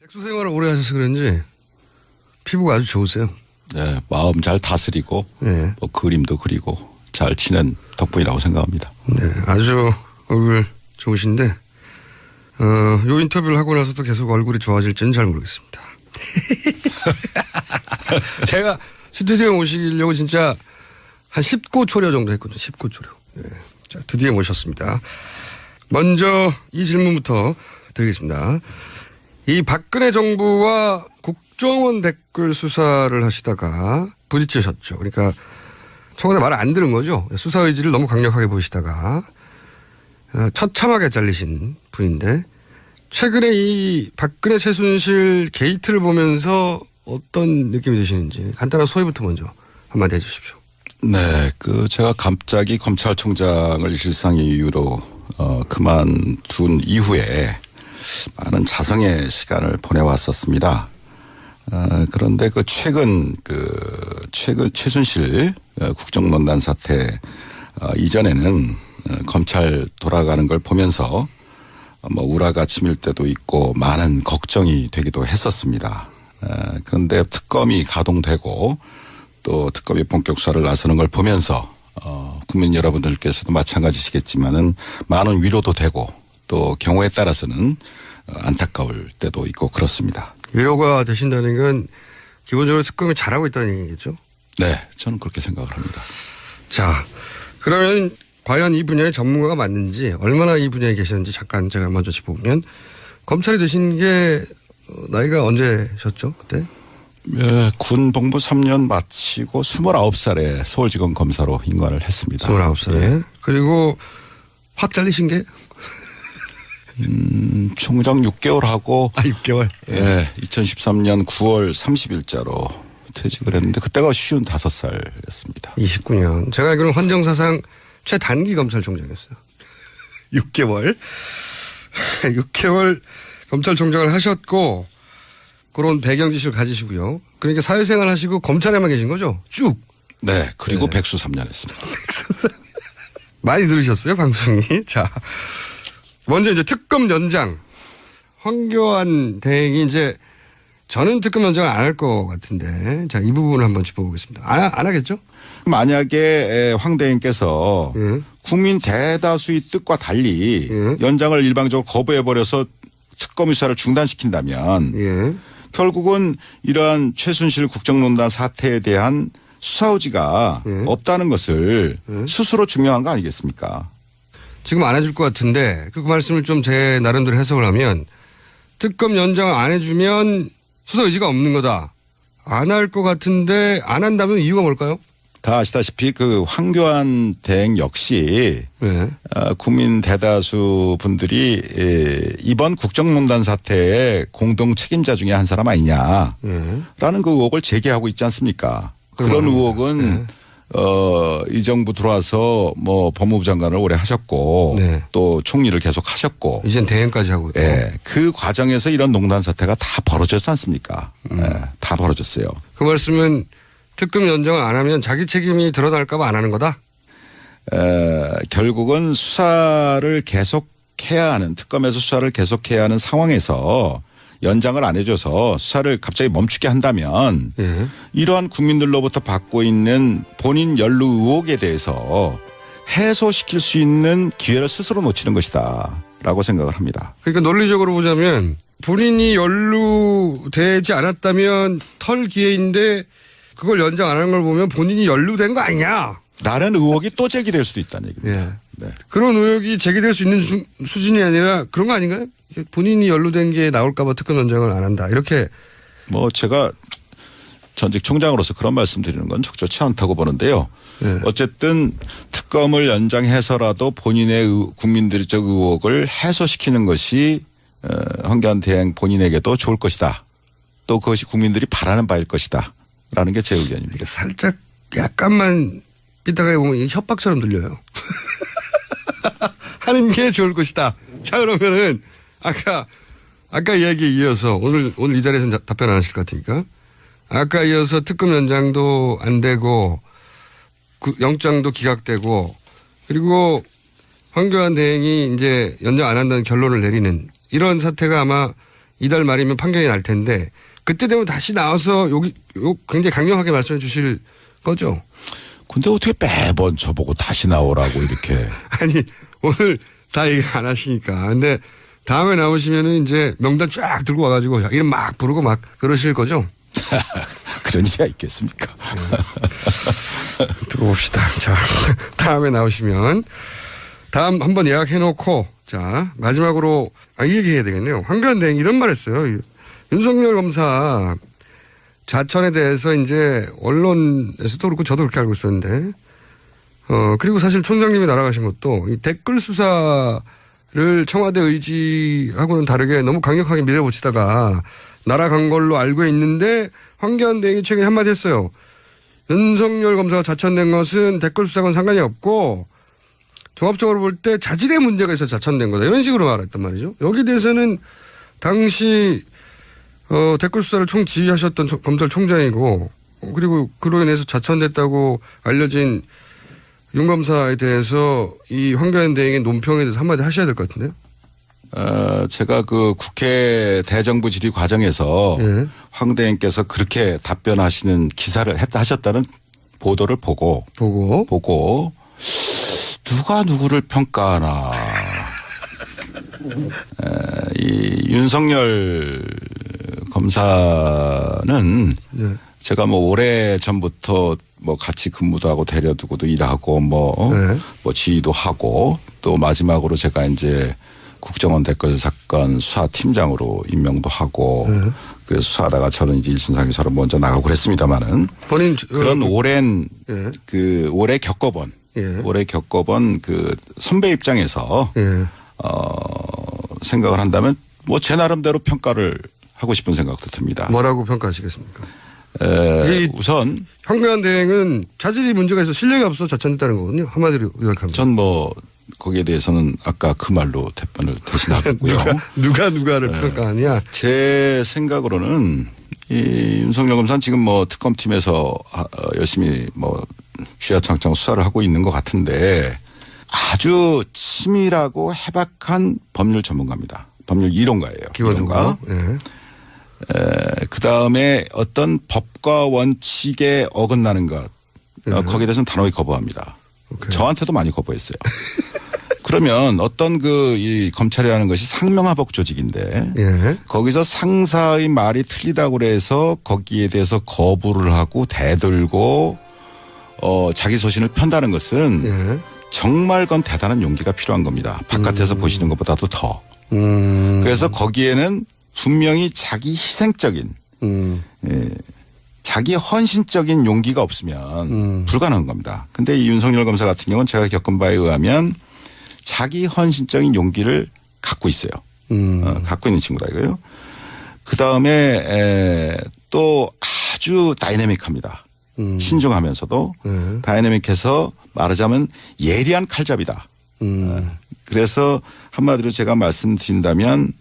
백수 생활을 오래 하셔서 그런지 피부가 아주 좋으세요. 네, 마음 잘 다스리고 네. 뭐 그림도 그리고 잘 치는 덕분이라고 생각합니다. 네, 아주 얼굴 좋으신데 요 인터뷰를 하고 나서도 계속 얼굴이 좋아질지는 잘 모르겠습니다. 제가 스튜디오에 모시려고 진짜 한 10고 초려 정도 했거든요. 10고 초려. 네. 자, 드디어 모셨습니다. 먼저 이 질문부터 드리겠습니다. 이 박근혜 정부와 국정원 댓글 수사를 하시다가 부딪히셨죠. 그러니까 청와대 말을 안 들은 거죠. 수사 의지를 너무 강력하게 보이시다가 처참하게 잘리신 분인데 최근에 이 박근혜 최순실 게이트를 보면서 어떤 느낌이 드시는지 간단한 소회부터 먼저 한마디 해 주십시오. 네, 제가 갑자기 검찰총장을 일상의 이유로 그만둔 이후에 많은 자성의 시간을 보내왔었습니다. 그런데 최근 최순실 국정농단 사태 이전에는 검찰 돌아가는 걸 보면서 뭐 우라가 치밀 때도 있고 많은 걱정이 되기도 했었습니다. 그런데 특검이 가동되고 또 특검이 본격 수사를 나서는 걸 보면서 국민 여러분들께서도 마찬가지시겠지만은 많은 위로도 되고 또 경우에 따라서는 안타까울 때도 있고 그렇습니다. 위로가 되신다는 건 기본적으로 특검이 잘하고 있다는 얘기겠죠? 네, 저는 그렇게 생각을 합니다. 자, 그러면 과연 이 분야의 전문가가 맞는지 얼마나 이 분야에 계셨는지 잠깐 제가 먼저 짚어보면 검찰이 되신 게 나이가 언제셨죠? 그때? 네, 군 복무 3년 마치고 29살에 서울지검 검사로 임관을 했습니다. 29살에. 예. 그리고 확 잘리신 게? 총장 6개월 하고. 6개월? 예. 2013년 9월 30일자로 퇴직을 했는데 그때가 55살이었습니다. 29년. 제가 알기로는 헌정사상 최단기 검찰총장이었어요. 6개월. 6개월 검찰총장을 하셨고 그런 배경 지식을 가지시고요. 그러니까 사회생활 하시고 검찰에만 계신 거죠? 쭉. 네. 그리고 네. 백수 3년 했습니다. 많이 들으셨어요, 방송이? 자. 먼저 이제 특검 연장. 황교안 대행이 이제 저는 특검 연장을 안 할 것 같은데. 자, 이 부분을 한번 짚어보겠습니다. 안 하겠죠? 만약에 황 대행께서 국민 대다수의 뜻과 달리 연장을 일방적으로 거부해버려서 특검 수사를 중단시킨다면 결국은 이러한 최순실 국정농단 사태에 대한 수사 의지가 없다는 것을 스스로 증명한 거 아니겠습니까? 지금 안 해줄 것 같은데 그 말씀을 좀 제 나름대로 해석을 하면 특검 연장을 안 해주면 수사 의지가 없는 거다. 안 할 것 같은데 안 한다면 이유가 뭘까요? 다 아시다시피 황교안 대행 역시 국민 대다수 분들이 이번 국정농단 사태의 공동 책임자 중에 한 사람 아니냐라는 그 의혹을 제기하고 있지 않습니까? 그런 의혹은 이 정부 들어와서 뭐 법무부 장관을 오래 하셨고 또 총리를 계속 하셨고 이젠 대행까지 하고 있고 그 과정에서 이런 농단 사태가 다 벌어졌지 않습니까? 다 벌어졌어요. 그 말씀은 특검 연장을 안 하면 자기 책임이 드러날까 봐 안 하는 거다? 결국은 수사를 계속해야 하는 특검에서 수사를 계속해야 하는 상황에서 연장을 안 해줘서 수사를 갑자기 멈추게 한다면 이러한 국민들로부터 받고 있는 본인 연루 의혹에 대해서 해소시킬 수 있는 기회를 스스로 놓치는 것이다 라고 생각을 합니다. 그러니까 논리적으로 보자면 본인이 연루되지 않았다면 털 기회인데 그걸 연장 안 하는 걸 보면 본인이 연루된 거 아니냐. 라는 의혹이 또 제기될 수도 있다는 얘기입니다. 네. 그런 의혹이 제기될 수 있는 수준이 아니라 그런 거 아닌가요? 본인이 연루된 게 나올까 봐 특검 연장을 안 한다. 이렇게. 뭐 제가 전직 총장으로서 그런 말씀 드리는 건 적절치 않다고 보는데요. 어쨌든 특검을 연장해서라도 본인의 국민들적 의혹을 해소시키는 것이 황교안 대행 본인에게도 좋을 것이다. 또 그것이 국민들이 바라는 바일 것이다. 라는 게 제 의견입니다. 살짝 약간만 삐딱하게 보면 협박처럼 들려요. 하는 게 좋을 것이다. 자, 그러면은 아까 이야기에 이어서 오늘 이 자리에서는 답변 안 하실 것 같으니까 아까 이어서 특검 연장도 안 되고 영장도 기각되고 그리고 황교안 대행이 이제 연장 안 한다는 결론을 내리는 이런 사태가 아마 이달 말이면 판결이 날 텐데 그때 되면 다시 나와서 요 굉장히 강력하게 말씀해 주실 거죠? 근데 어떻게 매번 저보고 다시 나오라고 이렇게. 아니 오늘 다 얘기 안 하시니까. 근데 다음에 나오시면은 이제 명단 쫙 들고 와가지고 이름 막 부르고 막 그러실 거죠? 그런 일이 있겠습니까? 두고 봅시다. 자, 다음에 나오시면 다음 한번 예약해놓고 자 마지막으로 이 얘기해야 되겠네요. 황교안 이런 말 했어요. 윤석열 검사 자천에 대해서 이제 언론에서도 그렇고 저도 그렇게 알고 있었는데 그리고 사실 총장님이 날아가신 것도 이 댓글 수사를 청와대 의지하고는 다르게 너무 강력하게 밀어붙이다가 날아간 걸로 알고 있는데 황교안 대행이 최근에 한마디 했어요. 윤석열 검사가 자천된 것은 댓글 수사와는 상관이 없고 종합적으로 볼 때 자질의 문제가 있어 자천된 거다. 이런 식으로 말했단 말이죠. 여기에 대해서는 당시 댓글 수사를 총지휘하셨던 검찰총장이고 그리고 그로 인해서 자천됐다고 알려진 윤 검사에 대해서 이 황교안 대행의 논평에 대해서 한마디 하셔야 될 것 같은데요. 제가 그 국회 대정부 질의 과정에서 황 대행께서 그렇게 답변하시는 기사를 하셨다는 보도를 보고 누가 누구를 평가하나. 이 윤석열 검사는 제가 뭐 오래 전부터 뭐 같이 근무도 하고 데려두고도 일하고 뭐 지휘도 하고 또 마지막으로 제가 이제 국정원 댓글 사건 수사팀장으로 임명도 하고 그래서 수사하다가 저는 이제 일신상에서 먼저 나가고 그랬습니다만은 본인 그런 오랜 오래 겪어본 그 선배 입장에서 생각을 한다면 뭐 제 나름대로 평가를 하고 싶은 생각도 듭니다. 뭐라고 평가하시겠습니까? 우선 황교안 대행은 자질이 문제가 있어 실력이 없어 자천됐다는 거거든요. 한마디로 요약하면. 전 뭐 거기에 대해서는 아까 그 말로 답변을 대신하고요. 누가를 평가하냐? 제 생각으로는 이 윤석열 검사는 지금 뭐 특검팀에서 열심히 뭐 쥐어창창 수사를 하고 있는 것 같은데 아주 치밀하고 해박한 법률 전문가입니다. 법률 이론가예요. 기본적으로. 그 다음에 어떤 법과 원칙에 어긋나는 것 거기에 대해서는 단호히 거부합니다. 오케이. 저한테도 많이 거부했어요. 그러면 어떤 이 검찰이라는 것이 상명하복 조직인데 거기서 상사의 말이 틀리다고 그래서 거기에 대해서 거부를 하고 대들고 자기 소신을 편다는 것은 정말 그건 대단한 용기가 필요한 겁니다. 바깥에서 보시는 것보다도 더. 그래서 거기에는 분명히 자기 희생적인 자기 헌신적인 용기가 없으면 불가능한 겁니다. 근데 이 윤석열 검사 같은 경우는 제가 겪은 바에 의하면 자기 헌신적인 용기를 갖고 있어요. 갖고 있는 친구다 이거요. 그다음에 또 아주 다이내믹합니다. 신중하면서도 다이내믹해서 말하자면 예리한 칼잡이다. 그래서 한마디로 제가 말씀드린다면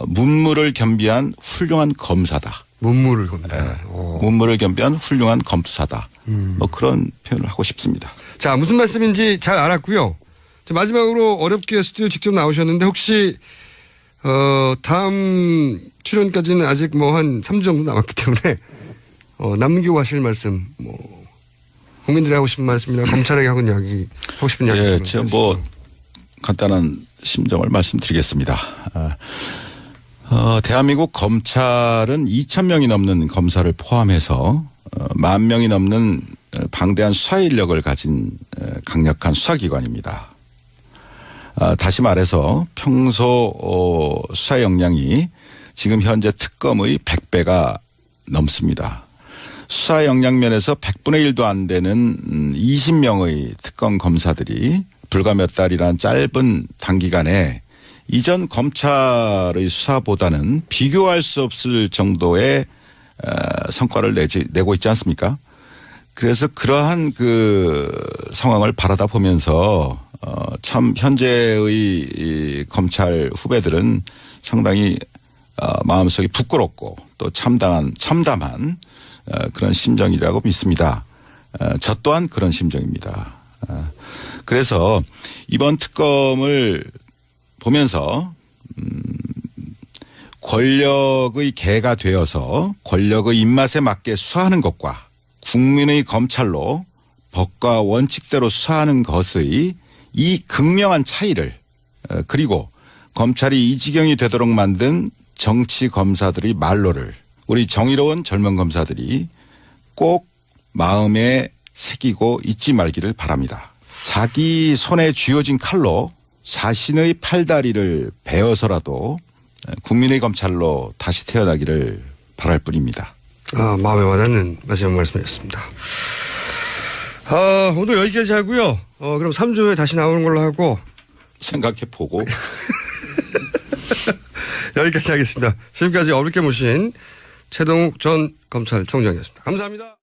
문무를 겸비한 훌륭한 검사다. 문무를 겸비한. 문무를 겸비한 훌륭한 검사다. 뭐 그런 표현을 하고 싶습니다. 자, 무슨 말씀인지 잘 알았고요. 자, 마지막으로 어렵게 스튜디오 직접 나오셨는데 혹시 다음 출연까지는 아직 뭐 한 3주 정도 남았기 때문에 남기고 하실 말씀 뭐 국민들이 하고 싶은 말씀이나 검찰에게 하고 싶은 이야기 있으면. 제가 뭐 간단한 심정을 말씀드리겠습니다. 대한민국 검찰은 2,000명이 넘는 검사를 포함해서 10,000명이 넘는 방대한 수사 인력을 가진 강력한 수사기관입니다. 다시 말해서 평소 수사 역량이 지금 현재 특검의 100배가 넘습니다. 수사 역량 면에서 100분의 1도 안 되는 20명의 특검 검사들이 불과 몇 달이란 짧은 단기간에 이전 검찰의 수사보다는 비교할 수 없을 정도의 성과를 내고 있지 않습니까? 그래서 그러한 그 상황을 바라다 보면서 참 현재의 이 검찰 후배들은 상당히 마음속이 부끄럽고 또 참담한 그런 심정이라고 믿습니다. 저 또한 그런 심정입니다. 그래서 이번 특검을 보면서 권력의 개가 되어서 권력의 입맛에 맞게 수사하는 것과 국민의 검찰로 법과 원칙대로 수사하는 것의 이 극명한 차이를 그리고 검찰이 이 지경이 되도록 만든 정치 검사들의 말로를 우리 정의로운 젊은 검사들이 꼭 마음에 새기고 잊지 말기를 바랍니다. 자기 손에 쥐어진 칼로 자신의 팔다리를 베어서라도 국민의 검찰로 다시 태어나기를 바랄 뿐입니다. 마음에 와닿는 마지막 말씀이었습니다. 오늘 여기까지 하고요. 그럼 3주에 다시 나오는 걸로 하고. 생각해보고. 여기까지 하겠습니다. 지금까지 어렵게 모신 최동욱 전 검찰총장이었습니다. 감사합니다.